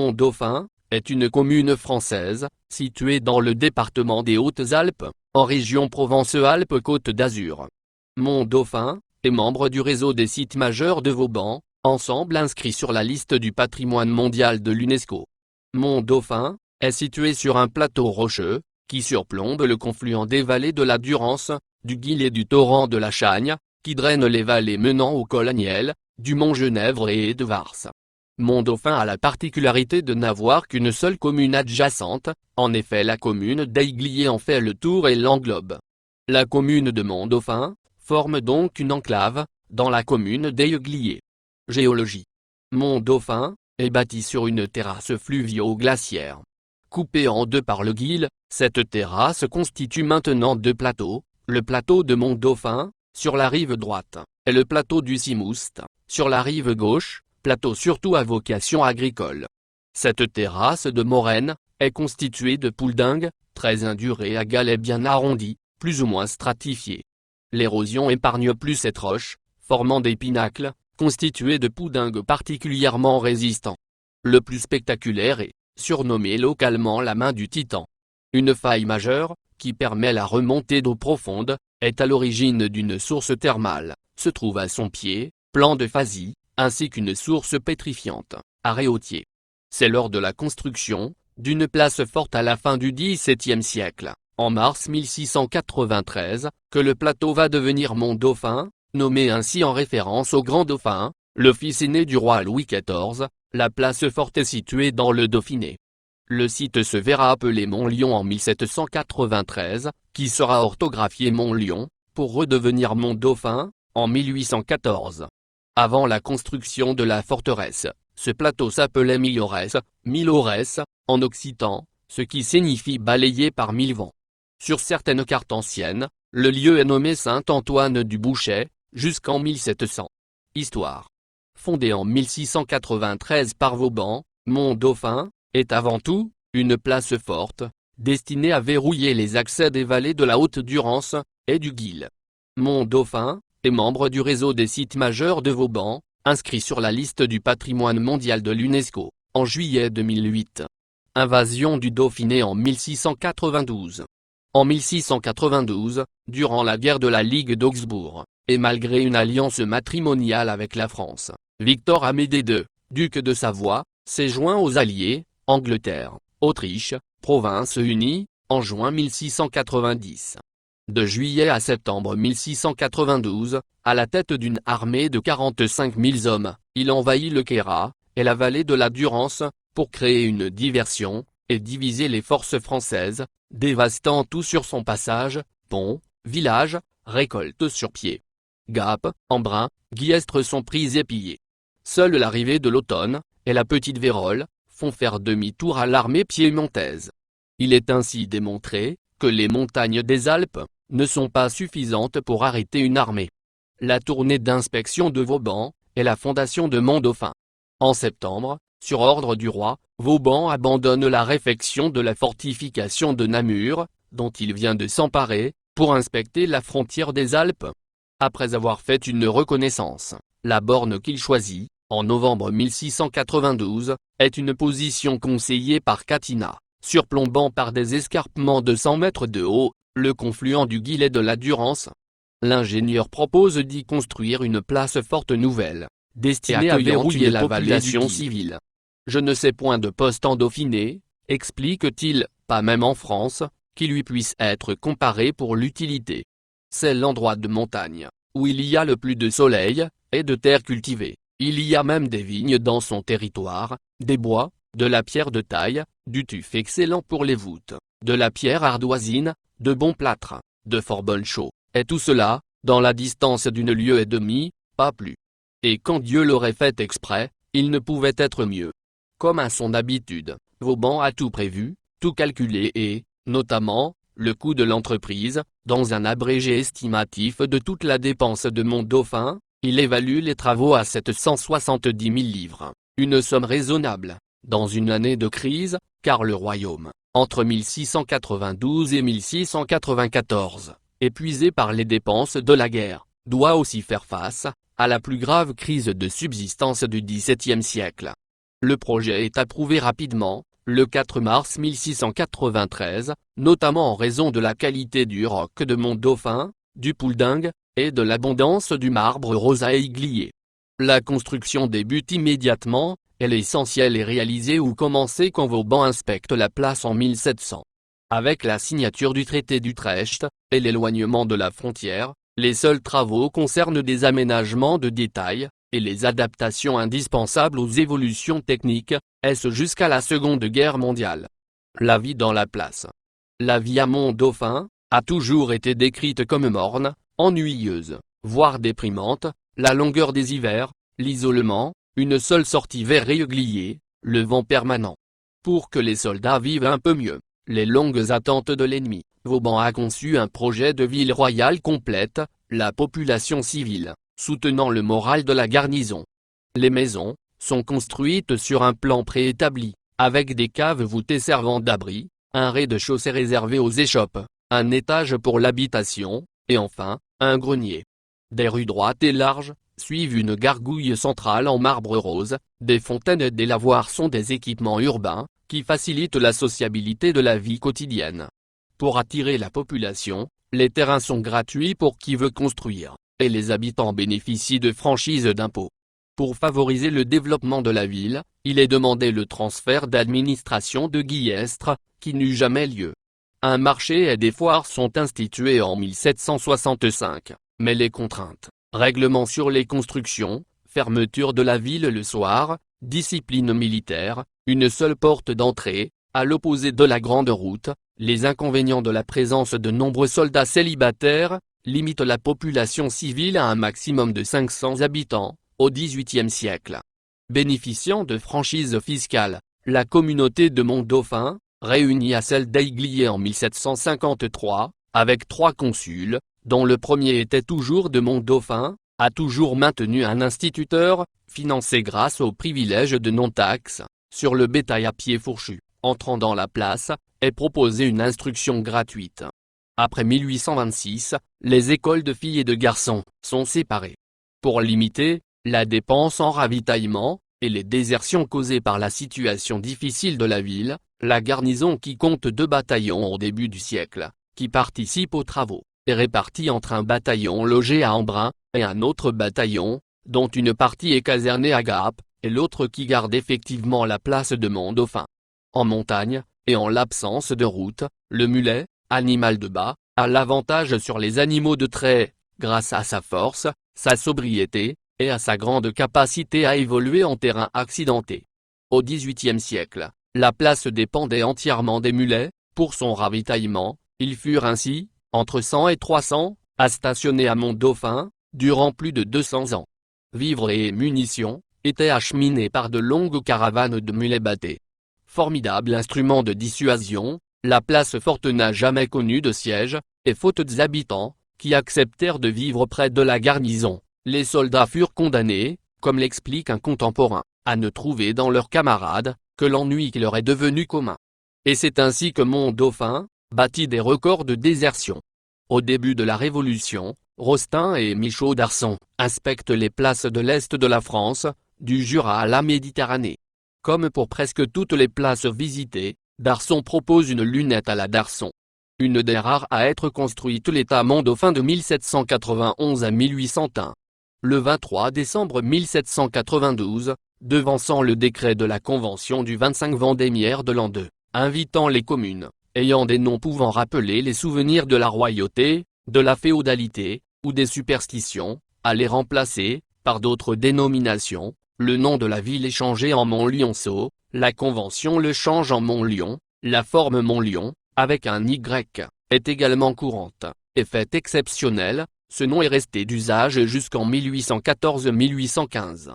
Mont-Dauphin est une commune française, située dans le département des Hautes-Alpes, en région Provence-Alpes-Côte d'Azur. Mont-Dauphin est membre du réseau des sites majeurs de Vauban, ensemble inscrit sur la liste du patrimoine mondial de l'UNESCO. Mont-Dauphin est situé sur un plateau rocheux, qui surplombe le confluent des vallées de la Durance, du Guil et du torrent de la Chagne, qui drainent les vallées menant au col Agnel, du mont Genèvre et de Vars. Mont-Dauphin a la particularité de n'avoir qu'une seule commune adjacente, en effet la commune d'Aiguillé en fait le tour et l'englobe. La commune de Mont-Dauphin forme donc une enclave, dans la commune d'Aiguillé. Géologie. Mont-Dauphin est bâti sur une terrasse fluvio-glaciaire. Coupée en deux par le Guil, cette terrasse constitue maintenant deux plateaux, le plateau de Mont-Dauphin, sur la rive droite, et le plateau du Simoust, sur la rive gauche, plateau surtout à vocation agricole. Cette terrasse de moraine est constituée de pouldingues, très indurées à galets bien arrondis, plus ou moins stratifiés. L'érosion épargne plus cette roche, formant des pinacles, constitués de pouldingues particulièrement résistants. Le plus spectaculaire est, surnommé localement la main du Titan. Une faille majeure, qui permet la remontée d'eau profonde, est à l'origine d'une source thermale, se trouve à son pied, plan de Fazy, ainsi qu'une source pétrifiante, à Réautier. C'est lors de la construction d'une place forte à la fin du XVIIe siècle, en mars 1693, que le plateau va devenir Mont-Dauphin, nommé ainsi en référence au Grand Dauphin, le fils aîné du roi Louis XIV. La place forte est située dans le Dauphiné. Le site se verra appeler Mont-Lion en 1793, qui sera orthographié Mont-Lion, pour redevenir Mont-Dauphin, en 1814. Avant la construction de la forteresse, ce plateau s'appelait Milorès, en occitan, ce qui signifie balayé par mille vents. Sur certaines cartes anciennes, le lieu est nommé Saint-Antoine du Bouchet, jusqu'en 1700. Histoire. Fondé en 1693 par Vauban, Mont-Dauphin est avant tout une place forte, destinée à verrouiller les accès des vallées de la Haute-Durance et du Guil. Mont-Dauphin est membre du réseau des sites majeurs de Vauban, inscrit sur la liste du patrimoine mondial de l'UNESCO, en juillet 2008. Invasion du Dauphiné en 1692. En 1692, durant la guerre de la Ligue d'Augsbourg, et malgré une alliance matrimoniale avec la France, Victor Amédée II, duc de Savoie, s'est joint aux Alliés, Angleterre, Autriche, Provinces-Unies, en juin 1690. De juillet à septembre 1692, à la tête d'une armée de 45 000 hommes, il envahit le Queyras, et la vallée de la Durance, pour créer une diversion, et diviser les forces françaises, dévastant tout sur son passage, ponts, villages, récoltes sur pied. Gap, Embrun, Guillestre sont pris et pillés. Seule l'arrivée de l'automne, et la petite Vérole, font faire demi-tour à l'armée piémontaise. Il est ainsi démontré, que les montagnes des Alpes, ne sont pas suffisantes pour arrêter une armée. La tournée d'inspection de Vauban, et la fondation de Mont-Dauphin. En septembre, sur ordre du roi, Vauban abandonne la réfection de la fortification de Namur, dont il vient de s'emparer, pour inspecter la frontière des Alpes. Après avoir fait une reconnaissance, la borne qu'il choisit, en novembre 1692, est une position conseillée par Catinat, surplombant par des escarpements de 100 mètres de haut, le confluent du Guil et de la Durance. L'ingénieur propose d'y construire une place forte nouvelle, destinée à verrouiller la population civile. Je ne sais point de poste en Dauphiné, explique-t-il, pas même en France, qui lui puisse être comparé pour l'utilité. C'est l'endroit de montagne, où il y a le plus de soleil, et de terre cultivée. Il y a même des vignes dans son territoire, des bois, de la pierre de taille, du tuf excellent pour les voûtes, de la pierre ardoisine, de bons plâtres, de fort bonnes chaux, et tout cela, dans la distance d'une lieue et demie, pas plus. Et quand Dieu l'aurait fait exprès, il ne pouvait être mieux. Comme à son habitude, Vauban a tout prévu, tout calculé et, notamment, le coût de l'entreprise, dans un abrégé estimatif de toute la dépense de Mont-Dauphin, il évalue les travaux à 770 000 livres, une somme raisonnable, dans une année de crise, car le royaume, entre 1692 et 1694, épuisé par les dépenses de la guerre, doit aussi faire face à la plus grave crise de subsistance du XVIIe siècle. Le projet est approuvé rapidement, le 4 mars 1693, notamment en raison de la qualité du roc de Mont-Dauphin, du pouldingue, et de l'abondance du marbre rose à aiguillé. La construction débute immédiatement, et l'essentiel est réalisé ou commencé quand Vauban inspecte la place en 1700. Avec la signature du traité d'Utrecht, et l'éloignement de la frontière, les seuls travaux concernent des aménagements de détail, et les adaptations indispensables aux évolutions techniques, est-ce jusqu'à la Seconde Guerre mondiale. La vie dans la place. La vie à Mont-Dauphin a toujours été décrite comme morne, ennuyeuse, voire déprimante, la longueur des hivers, l'isolement, une seule sortie vers Réguier, le vent permanent. Pour que les soldats vivent un peu mieux, les longues attentes de l'ennemi, Vauban a conçu un projet de ville royale complète, la population civile, soutenant le moral de la garnison. Les maisons sont construites sur un plan préétabli, avec des caves voûtées servant d'abri, un rez-de-chaussée réservé aux échoppes, un étage pour l'habitation, et enfin, un grenier. Des rues droites et larges suivent une gargouille centrale en marbre rose, des fontaines et des lavoirs sont des équipements urbains, qui facilitent la sociabilité de la vie quotidienne. Pour attirer la population, les terrains sont gratuits pour qui veut construire, et les habitants bénéficient de franchises d'impôts. Pour favoriser le développement de la ville, il est demandé le transfert d'administration de Guillestre, qui n'eut jamais lieu. Un marché et des foires sont institués en 1765, mais les contraintes, règlements sur les constructions, fermeture de la ville le soir, discipline militaire, une seule porte d'entrée, à l'opposé de la grande route, les inconvénients de la présence de nombreux soldats célibataires, limitent la population civile à un maximum de 500 habitants, au XVIIIe siècle. Bénéficiant de franchises fiscales, la communauté de Mont-Dauphin, réunie à celle d'Aiguillé en 1753, avec 3 consuls, dont le premier était toujours de Mont-Dauphin, a toujours maintenu un instituteur, financé grâce au privilège de non-taxe, sur le bétail à pied fourchu, entrant dans la place, et proposé une instruction gratuite. Après 1826, les écoles de filles et de garçons sont séparées. Pour limiter la dépense en ravitaillement, et les désertions causées par la situation difficile de la ville, la garnison qui compte 2 bataillons au début du siècle, qui participent aux travaux, est répartie entre un bataillon logé à Embrun, et un autre bataillon, dont une partie est casernée à Gap, et l'autre qui garde effectivement la place de Mont-Dauphin. En montagne, et en l'absence de route, le mulet, animal de bas, a l'avantage sur les animaux de trait, grâce à sa force, sa sobriété, et à sa grande capacité à évoluer en terrain accidenté. Au XVIIIe siècle, la place dépendait entièrement des mulets. Pour son ravitaillement, ils furent ainsi, entre 100 et 300, à stationner à Mont-Dauphin, durant plus de 200 ans. Vivres et munitions étaient acheminés par de longues caravanes de mulets bâtés. Formidable instrument de dissuasion, la place forte n'a jamais connu de siège, et faute d'habitants, qui acceptèrent de vivre près de la garnison, les soldats furent condamnés, comme l'explique un contemporain, à ne trouver dans leurs camarades que l'ennui qui leur est devenu commun. Et c'est ainsi que Mont-Dauphin battit des records de désertion. Au début de la Révolution, Rostaing et Michaud d'Arçon inspectent les places de l'Est de la France, du Jura à la Méditerranée. Comme pour presque toutes les places visitées, Darçon propose une lunette à la Darçon. Une des rares à être construite l'État Mont-Dauphin de 1791 à 1801. Le 23 décembre 1792, devançant le décret de la Convention du 25 Vendémiaire de l'an 2, invitant les communes, ayant des noms pouvant rappeler les souvenirs de la royauté, de la féodalité, ou des superstitions, à les remplacer, par d'autres dénominations, le nom de la ville est changé en Mont-Lionceau, la Convention le change en Mont-Lion, la forme Mont-Lion, avec un Y, est également courante, et fait exceptionnel. Ce nom est resté d'usage jusqu'en 1814-1815.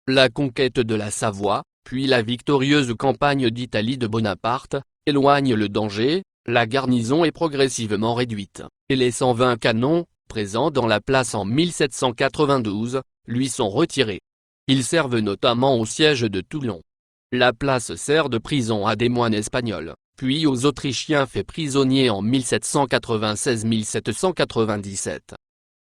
La conquête de la Savoie, puis la victorieuse campagne d'Italie de Bonaparte, éloignent le danger, la garnison est progressivement réduite, et les 120 canons, présents dans la place en 1792, lui sont retirés. Ils servent notamment au siège de Toulon. La place sert de prison à des moines espagnols, puis aux Autrichiens faits prisonniers en 1796-1797.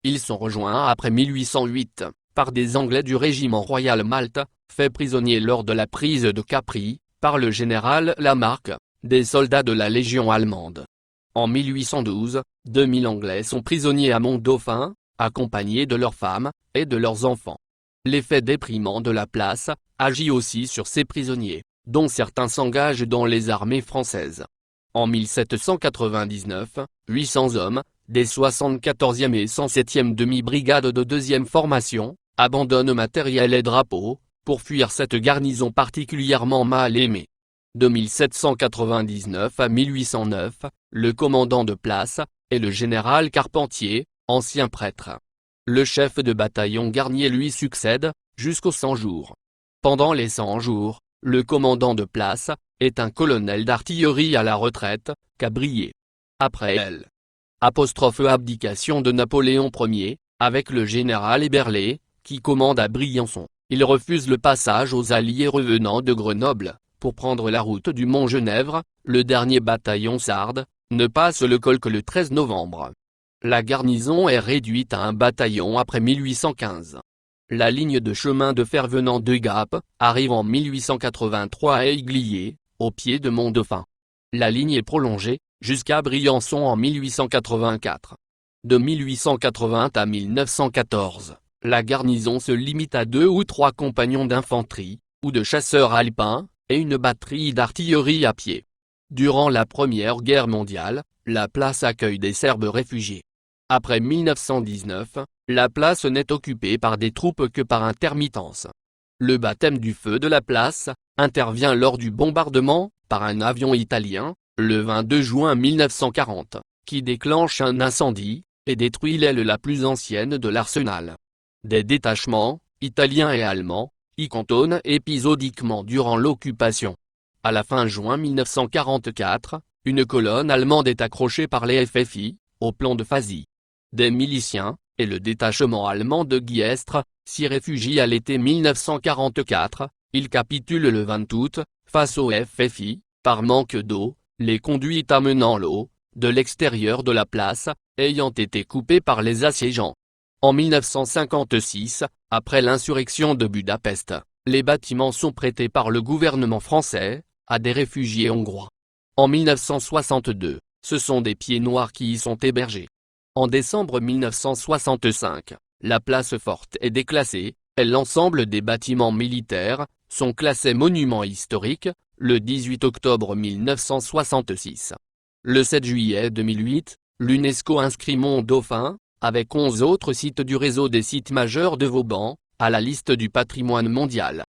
Ils sont rejoints après 1808, par des Anglais du régiment royal Malte, fait prisonnier lors de la prise de Capri, par le général Lamarque, des soldats de la Légion allemande. En 1812, 2000 Anglais sont prisonniers à Mont-Dauphin, accompagnés de leurs femmes, et de leurs enfants. L'effet déprimant de la place, agit aussi sur ces prisonniers, dont certains s'engagent dans les armées françaises. En 1799, 800 hommes, des 74e et 107e demi-brigades de 2e formation, abandonnent matériel et drapeaux, pour fuir cette garnison particulièrement mal aimée. De 1799 à 1809, le commandant de place, est le général Carpentier, ancien prêtre. Le chef de bataillon Garnier lui succède, jusqu'aux 100 jours. Pendant les 100 jours, le commandant de place, est un colonel d'artillerie à la retraite, Cabrier. Après elle. Abdication de Napoléon Ier, avec le général Éberlé, qui commande à Briançon, il refuse le passage aux Alliés revenant de Grenoble, pour prendre la route du Mont-Genèvre. Le dernier bataillon sarde, ne passe le col que le 13 novembre. La garnison est réduite à un bataillon après 1815. La ligne de chemin de fer venant de Gap, arrive en 1883 à Aiglier, au pied de Mont-Dauphin. La ligne est prolongée, jusqu'à Briançon en 1884. De 1880 à 1914, la garnison se limite à 2 ou 3 compagnons d'infanterie, ou de chasseurs alpins, et une batterie d'artillerie à pied. Durant la Première Guerre mondiale, la place accueille des Serbes réfugiés. Après 1919, la place n'est occupée par des troupes que par intermittence. Le baptême du feu de la place intervient lors du bombardement, par un avion italien, le 22 juin 1940, qui déclenche un incendie, et détruit l'aile la plus ancienne de l'arsenal. Des détachements, italiens et allemands, y cantonnent épisodiquement durant l'occupation. À la fin juin 1944, une colonne allemande est accrochée par les FFI, au plan de Fazy. Des miliciens, et le détachement allemand de Guillestre, s'y réfugient à l'été 1944, ils capitulent le 20 août, face aux FFI, par manque d'eau, les conduites amenant l'eau, de l'extérieur de la place, ayant été coupées par les assiégeants. En 1956, après l'insurrection de Budapest, les bâtiments sont prêtés par le gouvernement français, à des réfugiés hongrois. En 1962, ce sont des pieds noirs qui y sont hébergés. En décembre 1965, la place forte est déclassée, et l'ensemble des bâtiments militaires sont classés monuments historiques, le 18 octobre 1966. Le 7 juillet 2008, l'UNESCO inscrit Mont-Dauphin, avec 11 autres sites du réseau des sites majeurs de Vauban, à la liste du patrimoine mondial.